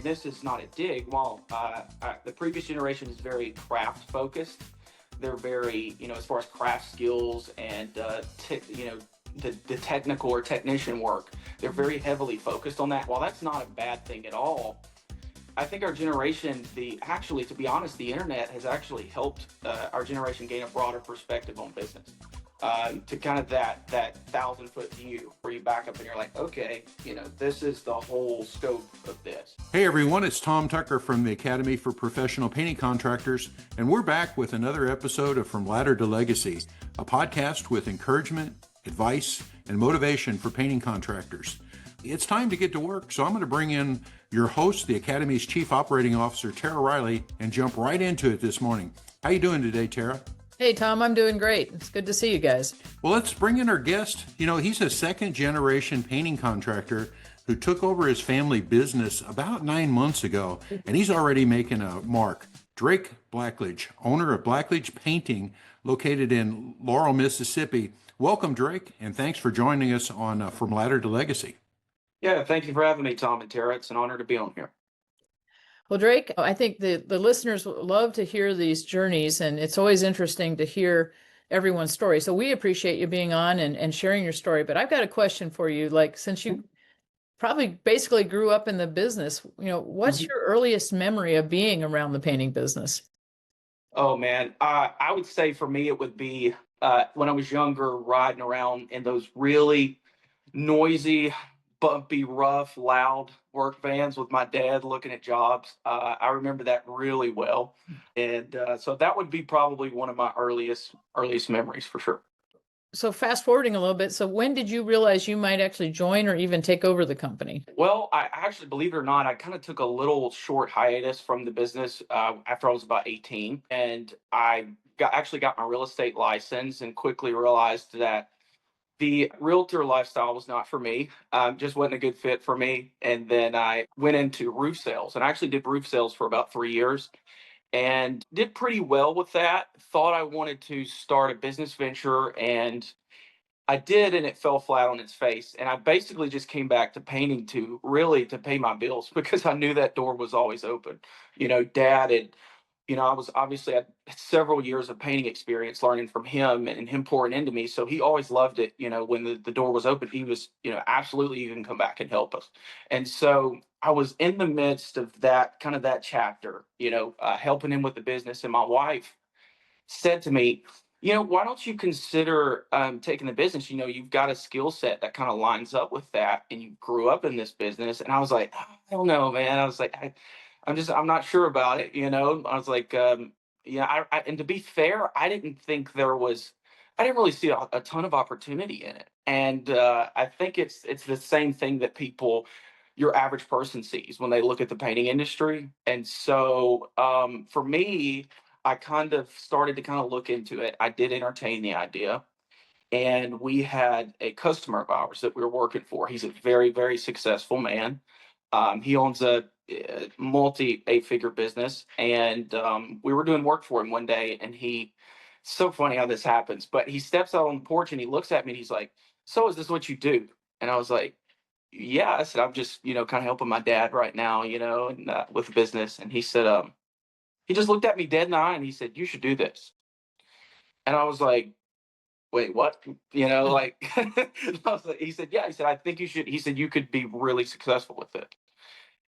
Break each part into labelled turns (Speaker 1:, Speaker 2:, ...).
Speaker 1: this is not a dig, while the previous generation is very craft focused, they're very, as far as craft skills and, the technical or technician work, they're very heavily focused on that. While that's not a bad thing at all, I think our generation, to be honest, the internet has actually helped our generation gain a broader perspective on business. To kind of that 1,000-foot view where you back up and you're like, okay, this is the whole scope of this.
Speaker 2: Hey everyone, it's Tom Tucker from the Academy for Professional Painting Contractors, and we're back with another episode of From Ladder to Legacy, a podcast with encouragement, advice, and motivation for painting contractors. It's time to get to work, so I'm going to bring in your host, the Academy's Chief Operating Officer, Tara Riley, and jump right into it this morning. How you doing today, Tara?
Speaker 3: Hey, Tom, I'm doing great. It's good to see you guys.
Speaker 2: Well, let's bring in our guest. He's a second-generation painting contractor who took over his family business about 9 months ago, and he's already making a mark. Drake Blackledge, owner of Blackledge Painting, located in Laurel, Mississippi. Welcome, Drake, and thanks for joining us on From Ladder to Legacy.
Speaker 1: Yeah, thank you for having me, Tom and Tara. It's an honor to be on here.
Speaker 3: Well, Drake, I think the listeners love to hear these journeys, and it's always interesting to hear everyone's story. So we appreciate you being on and sharing your story. But I've got a question for you. Like, since you probably basically grew up in the business, what's your earliest memory of being around the painting business?
Speaker 1: Oh, man. I would say for me, it would be when I was younger, riding around in those really noisy, bumpy, rough, loud work vans with my dad looking at jobs. I remember that really well. And so that would be probably one of my earliest memories for sure.
Speaker 3: So fast forwarding a little bit. So when did you realize you might actually join or even take over the company?
Speaker 1: Well, I actually, believe it or not, I kind of took a little short hiatus from the business after I was about 18. And I got my real estate license and quickly realized that the realtor lifestyle was not for me, just wasn't a good fit for me. And then I went into roof sales, and I actually did roof sales for about 3 years and did pretty well with that. Thought I wanted to start a business venture, and I did, and it fell flat on its face. And I basically just came back to painting to pay my bills because I knew that door was always open. Dad had, I was obviously had several years of painting experience learning from him and him pouring into me. So he always loved it. When the door was open, he was, absolutely, you can come back and help us. And so I was in the midst of that chapter, helping him with the business. And my wife said to me, why don't you consider taking the business? You've got a skill set that kind of lines up with that, and you grew up in this business. And I was like, I don't know, man. I was like, I'm not sure about it. I was like, and to be fair, I didn't really see a ton of opportunity in it. And I think it's the same thing that your average person sees when they look at the painting industry. And so for me, I kind of started to look into it. I did entertain the idea. And we had a customer of ours that we were working for. He's a very, very successful man. He owns a multi-eight-figure business, and we were doing work for him one day, and so funny how this happens, but he steps out on the porch and he looks at me and he's like, "So is this what you do?" And I was like, "Yeah." I said, "I'm just, kind of helping my dad right now, and with business." And he said, he just looked at me dead in the eye and he said, "You should do this." And I was like, "Wait, what?" Like, he said, "Yeah." He said, "I think you should." He said, "You could be really successful with it."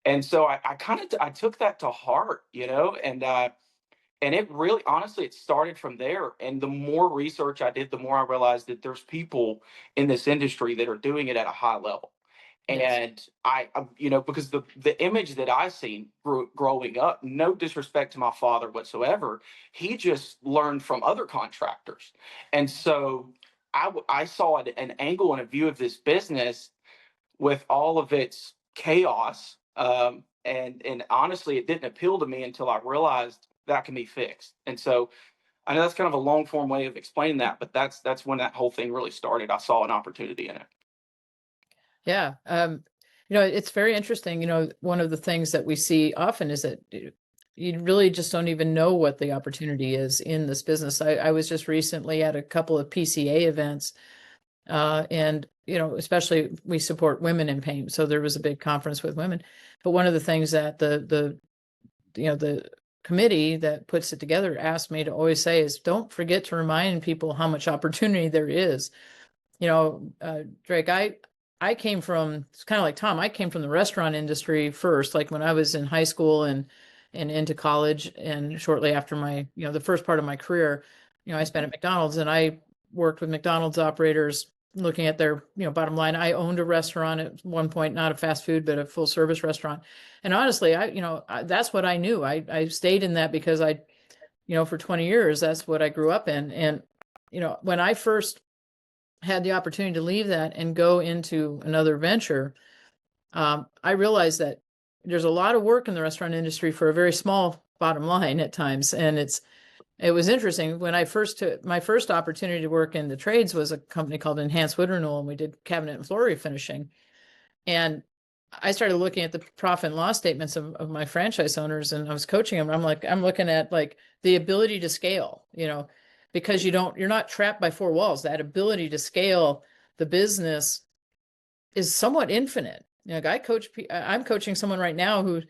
Speaker 1: And so I took that to heart, and it really, honestly, it started from there. And the more research I did, the more I realized that there's people in this industry that are doing it at a high level.
Speaker 3: Yes.
Speaker 1: And because the image that I seen growing up, no disrespect to my father whatsoever, he just learned from other contractors. And so I saw an angle and a view of this business with all of its chaos. And honestly, it didn't appeal to me until I realized that can be fixed. And so I know that's kind of a long form way of explaining that, but that's when that whole thing really started. I saw an opportunity in it.
Speaker 3: Yeah. It's very interesting. One of the things that we see often is that you really just don't even know what the opportunity is in this business. I was just recently at a couple of PCA events, And, especially we support women in paint. So there was a big conference with women. But one of the things that the committee that puts it together asked me to always say is, don't forget to remind people how much opportunity there is. Drake, I came from, it's kind of like Tom, I came from the restaurant industry first, like when I was in high school and into college, and shortly after my, the first part of my career, I spent at McDonald's, and I worked with McDonald's operators looking at their, bottom line. I owned a restaurant at one point, not a fast food, but a full service restaurant. And honestly, that's what I knew. I stayed in that because for 20 years, that's what I grew up in. And, when I first had the opportunity to leave that and go into another venture, I realized that there's a lot of work in the restaurant industry for a very small bottom line at times. And it was interesting when I first took my first opportunity to work in the trades was a company called Enhanced Wood Renewal, and we did cabinet and floor refinishing. And I started looking at the profit and loss statements of my franchise owners, and I was coaching them. I'm looking at like the ability to scale, because you're not trapped by four walls. That ability to scale the business is somewhat infinite. I'm coaching someone right now who,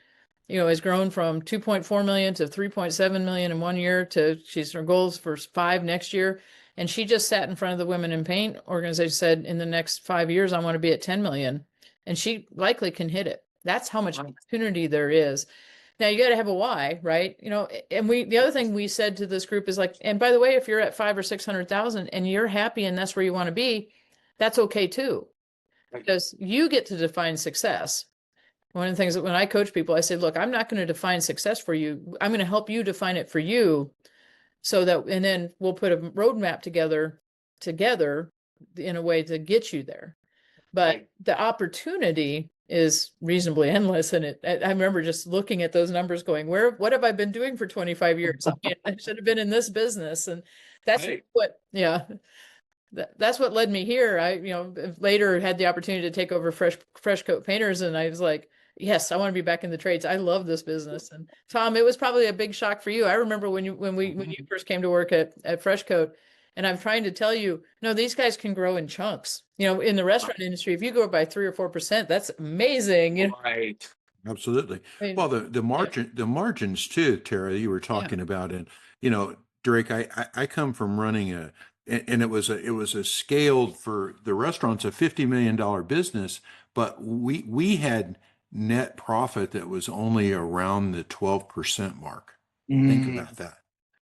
Speaker 3: has grown from 2.4 million to 3.7 million in 1 year she's her goals for 5 next year. And she just sat in front of the Women in Paint organization, said in the next 5 years, I want to be at 10 million. And she likely can hit it. That's how much opportunity there is. Now you got to have a why, right? And the other thing we said to this group is like, and by the way, if you're at 500 or 600,000 and you're happy and that's where you want to be, that's okay too, because you get to define success. One of the things that when I coach people, I say, look, I'm not going to define success for you. I'm going to help you define it for you, so that, and then we'll put a roadmap together in a way to get you there. But the opportunity is reasonably endless. And I remember just looking at those numbers going, what have I been doing for 25 years? I should have been in this business. And that's that's what led me here. I, later had the opportunity to take over Fresh Coat Painters. And I was like, yes, I want to be back in the trades. I love this business. And Tom, it was probably a big shock for you. I remember when you first came to work at Fresh Coat. And I'm trying to tell you, no, these guys can grow in chunks. In the restaurant industry, if you grow by 3 or 4%, that's amazing.
Speaker 2: Right. Absolutely. Well, the margins too, Tara, you were talking about, and Drake, I come from running and it was a scaled, for the restaurants, a $50 million business, but we had net profit that was only around the 12% mark. Think about that.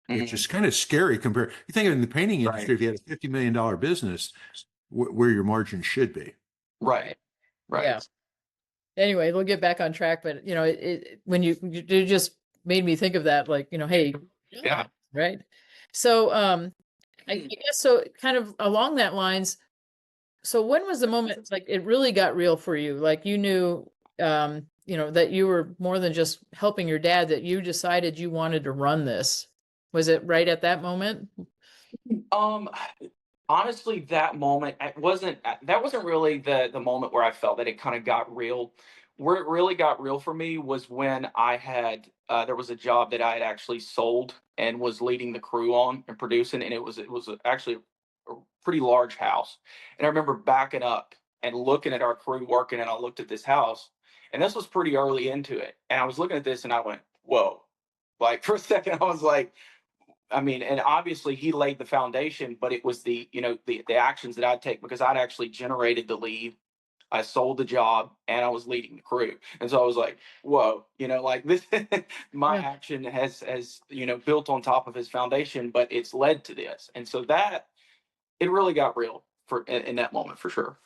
Speaker 2: Which is kind of scary compared. You think in the painting industry, if you had a $50 million business, where your margin should be.
Speaker 1: Right.
Speaker 3: Yeah. Anyway, we'll get back on track, but when you just made me think of that, like, hey,
Speaker 1: Yeah.
Speaker 3: Right. So, I guess, so kind of along that lines. So when was the moment, like, it really got real for you? Like, you knew, that you were more than just helping your dad, that you decided you wanted to run this. Was it right at that moment?
Speaker 1: Honestly, that moment, that wasn't really the moment where I felt that it kind of got real. Where it really got real for me was when I had there was a job that I had actually sold and was leading the crew on and producing, and it was actually a pretty large house. And I remember backing up and looking at our crew working, and I looked at this house, and this was pretty early into it. And I was looking at this, and I went, "Whoa!" Like, for a second, I was like, I mean, and obviously he laid the foundation, but it was the actions that I'd take, because I'd actually generated the lead. I sold the job and I was leading the crew. And so I was like, whoa, like this, my action has, built on top of his foundation, but it's led to this. And so that, it really got real in that moment, for sure.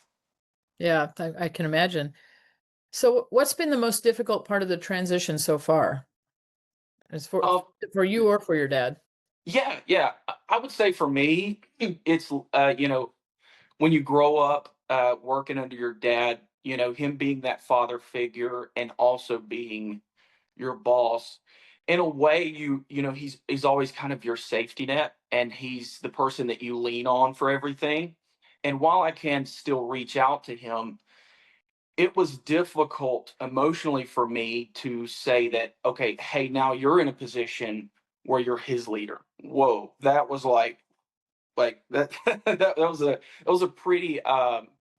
Speaker 3: Yeah, I can imagine. So what's been the most difficult part of the transition so far? As for you or for your dad?
Speaker 1: Yeah. I would say for me, it's, when you grow up working under your dad, him being that father figure and also being your boss, in a way, he's always kind of your safety net, and he's the person that you lean on for everything. And while I can still reach out to him, it was difficult emotionally for me to say that, okay, hey, now you're in a position where you're his leader. Whoa, that was like, Like that, that was a pretty,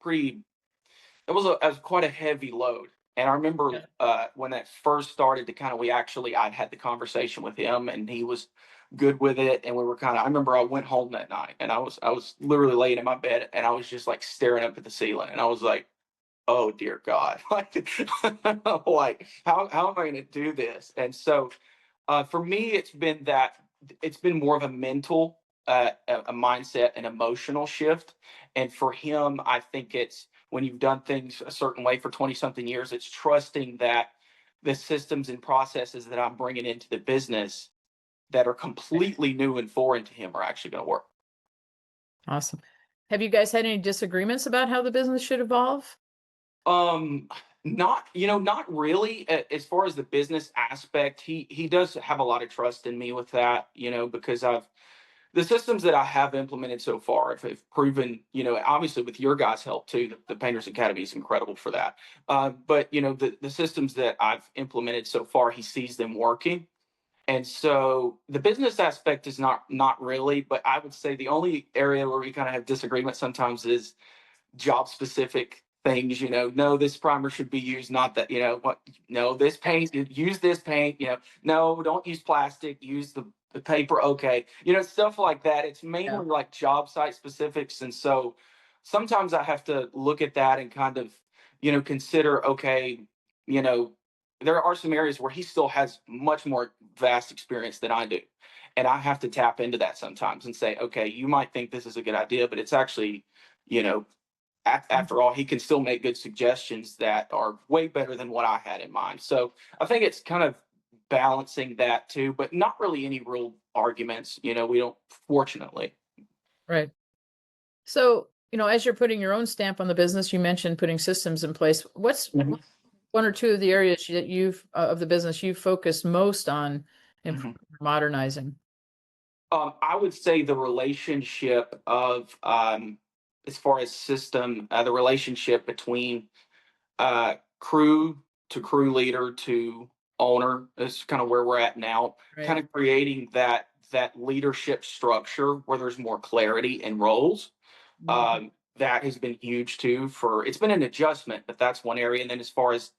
Speaker 1: pretty, it was quite a heavy load. And I remember
Speaker 3: Yeah.
Speaker 1: when that first started to kind of, I'd had the conversation with him and he was good with it. And we were kind of, I remember I went home that night and I was literally laying in my bed and I was just like staring up at the ceiling and I was like, oh dear God, like how am I going to do this? And so for me, it's been more of a mental, a mindset, an emotional shift. And for him, I think it's when you've done things a certain way for 20 something years, it's trusting that the systems and processes that I'm bringing into the business that are completely new and foreign to him are actually going to work.
Speaker 3: Awesome. Have you guys had any disagreements about how the business should evolve?
Speaker 1: Um, not, not really. As far as the business aspect, he does have a lot of trust in me with that, because the systems that I have implemented so far have proven, obviously with your guys' help too, the Painters Academy is incredible for that. But the systems that I've implemented so far, he sees them working. And so the business aspect is not really, but I would say the only area where we kind of have disagreement sometimes is job specific things. No, this primer should be used, not that, what, no, this paint, use this paint, no, don't use plastic, use the paper. Okay. Stuff like that. It's
Speaker 3: Yeah.
Speaker 1: mainly like job site specifics. And so sometimes I have to look at that and kind of, consider, okay, you know, there are some areas where he still has much more vast experience than I do. And I have to tap into that sometimes and say, okay, you might think this is a good idea, but it's actually, you know, after all, he can still make good suggestions that are way better than what I had in mind. So I think it's kind of balancing that too, but not really any real arguments. We don't, fortunately.
Speaker 3: Right. So, as you're putting your own stamp on the business, you mentioned putting systems in place. What's
Speaker 1: Mhm.
Speaker 3: one or two of the areas that you've of the business you've focused most on
Speaker 1: Mhm.
Speaker 3: modernizing?
Speaker 1: I would say the relationship of, as far as system, the relationship between crew to crew leader to owner is kind of where we're at now. Kind
Speaker 3: Right.
Speaker 1: of creating that leadership structure where there's more clarity in roles.
Speaker 3: Mhm.
Speaker 1: That has been huge too. It's been an adjustment, but that's one area. And then as far as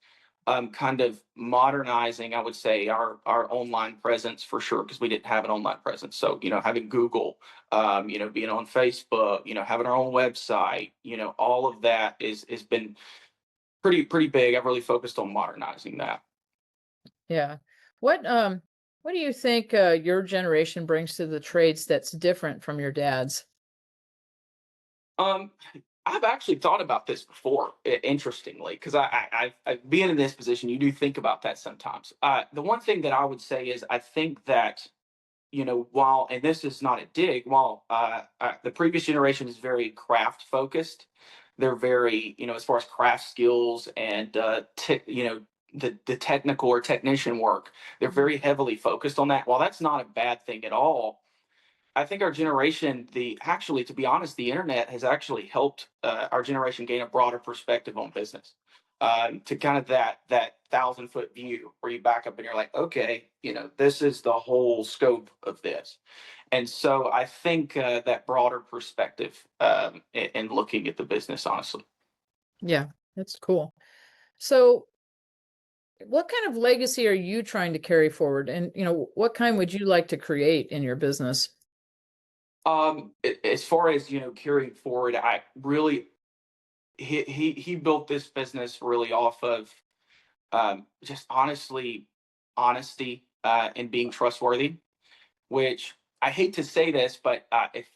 Speaker 1: kind of modernizing, I would say our online presence for sure, because we didn't have an online presence. So having Google, being on Facebook, having our own website, all of that is been pretty big. I've really focused on modernizing that.
Speaker 3: Yeah. What do you think your generation brings to the trades that's different from your dad's?
Speaker 1: Um, I've actually thought about this before, interestingly, because being in this position, you do think about that sometimes. The one thing that I would say is I think that while, and this is not a dig, while the previous generation is very craft focused, they're very, as far as craft skills and, the technical or technician work, they're very heavily focused on that. While that's not a bad thing at all, I think our generation, to be honest, the internet has actually helped our generation gain a broader perspective on business. To kind of that 1,000 foot view where you back up and you're like, okay, this is the whole scope of this. And so I think that broader perspective in looking at the business, honestly.
Speaker 3: Yeah, that's cool. So, what kind of legacy are you trying to carry forward? And, what kind would you like to create in your business?
Speaker 1: As far as carrying forward, I really he built this business really off of just honesty and being trustworthy. Which I hate to say this, but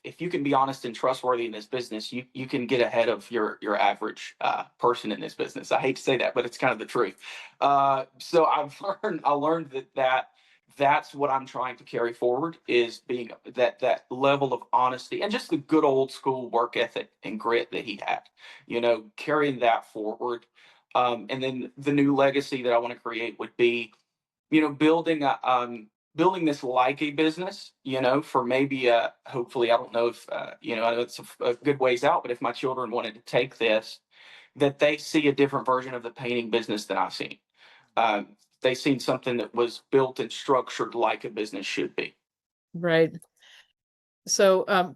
Speaker 1: if you can be honest and trustworthy in this business, you can get ahead of your average person in this business. I hate to say that, but it's kind of the truth. So I learned that's what I'm trying to carry forward is being that level of honesty and just the good old school work ethic and grit that he had. Carrying that forward. And then the new legacy that I want to create would be building building this like a business, for maybe hopefully, I don't know if I know it's a good ways out, but if my children wanted to take this, that they see a different version of the painting business than I've seen. They seen something that was built and structured like a business should be.
Speaker 3: Right. So,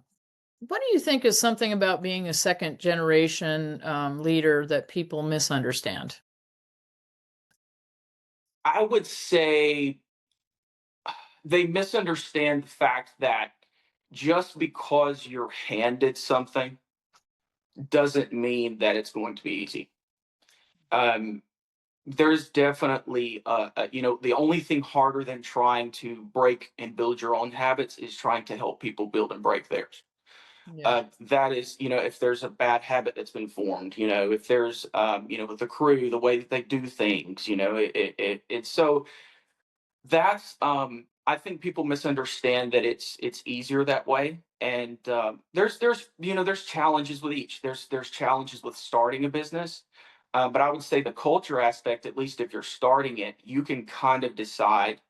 Speaker 3: What do you think is something about being a second generation leader that people misunderstand?
Speaker 1: I would say they misunderstand the fact that just because you're handed something doesn't mean that it's going to be easy. Um, there's definitely, the only thing harder than trying to break and build your own habits is trying to help people build and break theirs.
Speaker 3: Yeah.
Speaker 1: That is, if there's a bad habit that's been formed, if there's, with the crew, the way that they do things, it's so that's I think people misunderstand that it's easier that way. And there's challenges with each. There's challenges with starting a business. But I would say the culture aspect, at least if you're starting it, you can kind of decide,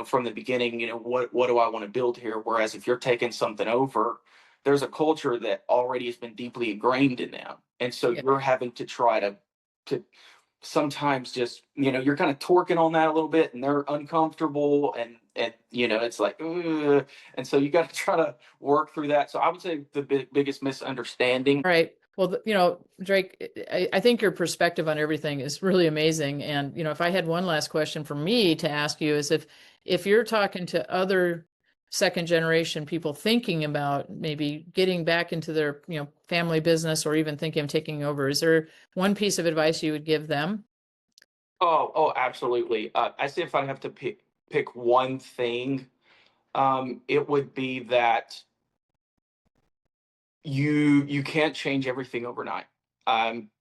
Speaker 1: from the beginning, what do I want to build here? Whereas if you're taking something over, there's a culture that already has been deeply ingrained in them. And so
Speaker 3: Yeah.
Speaker 1: you're having to try to sometimes just, you're kind of torquing on that a little bit, and they're uncomfortable, and it's like, "Ugh," and so you got to try to work through that. So I would say the biggest misunderstanding.
Speaker 3: All right. Well, Drake, I think your perspective on everything is really amazing. And, if I had one last question for me to ask you is if you're talking to other second generation people thinking about maybe getting back into their, family business or even thinking of taking over, is there one piece of advice you would give them?
Speaker 1: Oh, absolutely. I say if I have to pick one thing, it would be that you can't change everything overnight.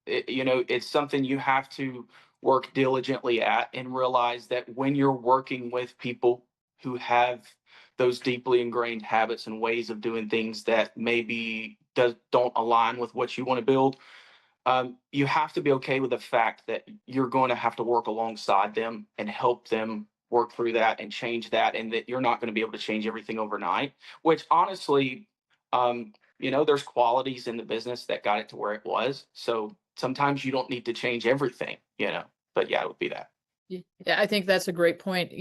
Speaker 1: It's something you have to work diligently at, and realize that when you're working with people who have those deeply ingrained habits and ways of doing things that maybe don't align with what you want to build, you have to be okay with the fact that you're going to have to work alongside them and help them work through that and change that, and that you're not going to be able to change everything overnight. Which honestly, there's qualities in the business that got it to where it was. So sometimes you don't need to change everything. But yeah, it would be that.
Speaker 3: Yeah, I think that's a great point.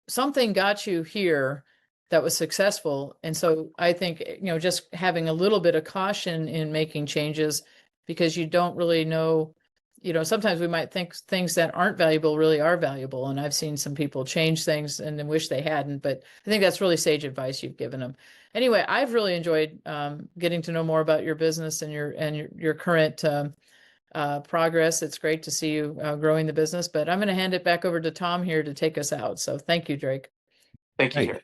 Speaker 3: Something got you here that was successful. And so I think, just having a little bit of caution in making changes because you don't really know, sometimes we might think things that aren't valuable really are valuable. And I've seen some people change things and then wish they hadn't, but I think that's really sage advice you've given them. Anyway, I've really enjoyed getting to know more about your business and your current progress. It's great to see you growing the business, but I'm going to hand it back over to Tom here to take us out. So thank you, Drake.
Speaker 1: Thank you,
Speaker 2: Hey,
Speaker 1: Terry.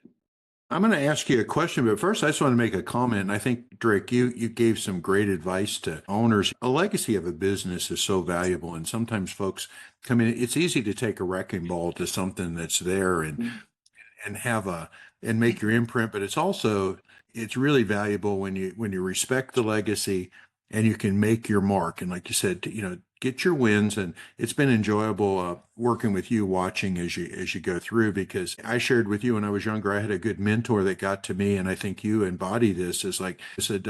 Speaker 2: I'm going to ask you a question, but first I just want to make a comment. And I think, Drake, you gave some great advice to owners. A legacy of a business is so valuable, and sometimes folks come in. It's easy to take a wrecking ball to something that's there and have a and make your imprint, but it's really valuable when you respect the legacy and you can make your mark. And like you said, get your wins. And it's been enjoyable working with you, watching as you go through, because I shared with you when I was younger, I had a good mentor that got to me, and I think you embody this. Is like I said,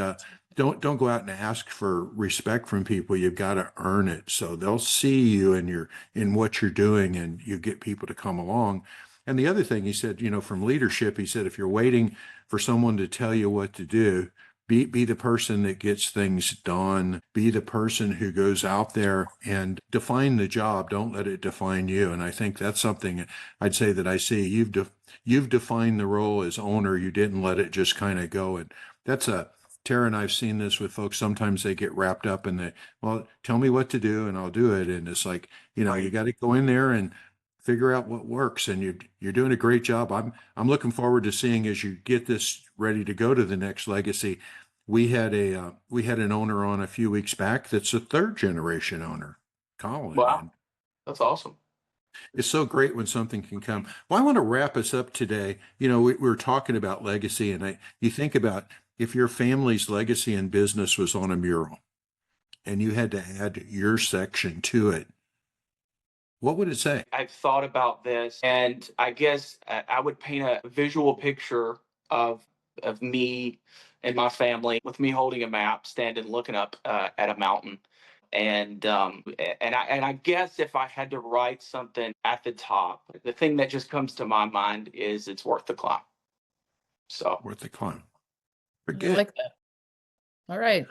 Speaker 2: don't go out and ask for respect from people. You've got to earn it. So they'll see you in what you're doing, and you get people to come along. And the other thing he said, from leadership, he said, if you're waiting for someone to tell you what to do, be the person that gets things done. Be the person who goes out there and define the job. Don't let it define you. And I think that's something I'd say that I see. You've defined the role as owner. You didn't let it just kind of go. And that's Tara and I've seen this with folks. Sometimes they get wrapped up in well, tell me what to do and I'll do it. And it's like, you got to go in there and figure out what works, and you're doing a great job. I'm looking forward to seeing as you get this ready to go to the next legacy. We had an owner on a few weeks back that's a third generation owner, Colin,
Speaker 1: Wow,
Speaker 2: and
Speaker 1: that's awesome.
Speaker 2: it's so great when something can come. Well, I want to wrap us up today. We're talking about legacy, and you think about if your family's legacy in business was on a mural and you had to add your section to it, what would it say?
Speaker 1: I've thought about this, and I guess I would paint a visual picture of me and my family, with me holding a map, standing looking up at a mountain. And I guess if I had to write something at the top, the thing that just comes to my mind is it's worth the climb. So
Speaker 2: Worth the climb. Very
Speaker 3: I
Speaker 2: good.
Speaker 3: like that. All right.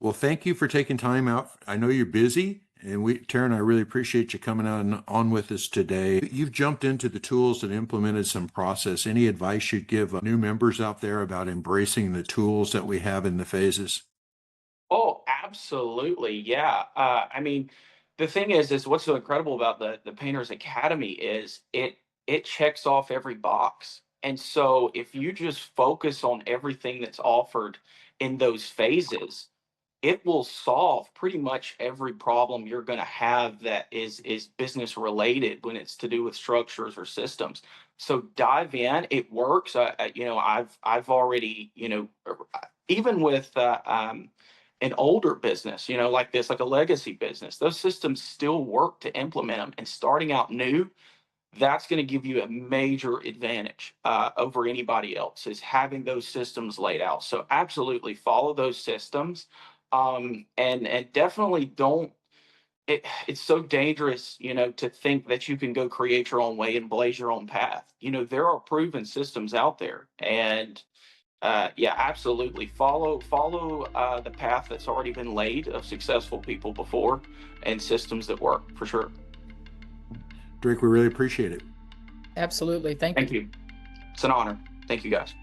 Speaker 2: Well, thank you for taking time out. I know you're busy, and Tara and I really appreciate you coming on with us today. You've jumped into the tools and implemented some process. Any advice you'd give new members out there about embracing the tools that we have in the phases?
Speaker 1: Oh, absolutely. Yeah. I mean, the thing is what's so incredible about the Painters Academy is it checks off every box. And so if you just focus on everything that's offered in those phases, it will solve pretty much every problem you're going to have that is business related when it's to do with structures or systems. So dive in. It works. I've already even with an older business, like this, like a legacy business, those systems still work to implement them. And starting out new, that's going to give you a major advantage over anybody else is having those systems laid out. So absolutely follow those systems, and definitely don't. It's so dangerous, to think that you can go create your own way and blaze your own path. There are proven systems out there, and yeah, absolutely follow the path that's already been laid of successful people before and systems that work for sure.
Speaker 2: Drake, we really appreciate it.
Speaker 3: Absolutely. Thank
Speaker 1: Thank
Speaker 3: you.
Speaker 1: you. It's an honor. Thank you guys.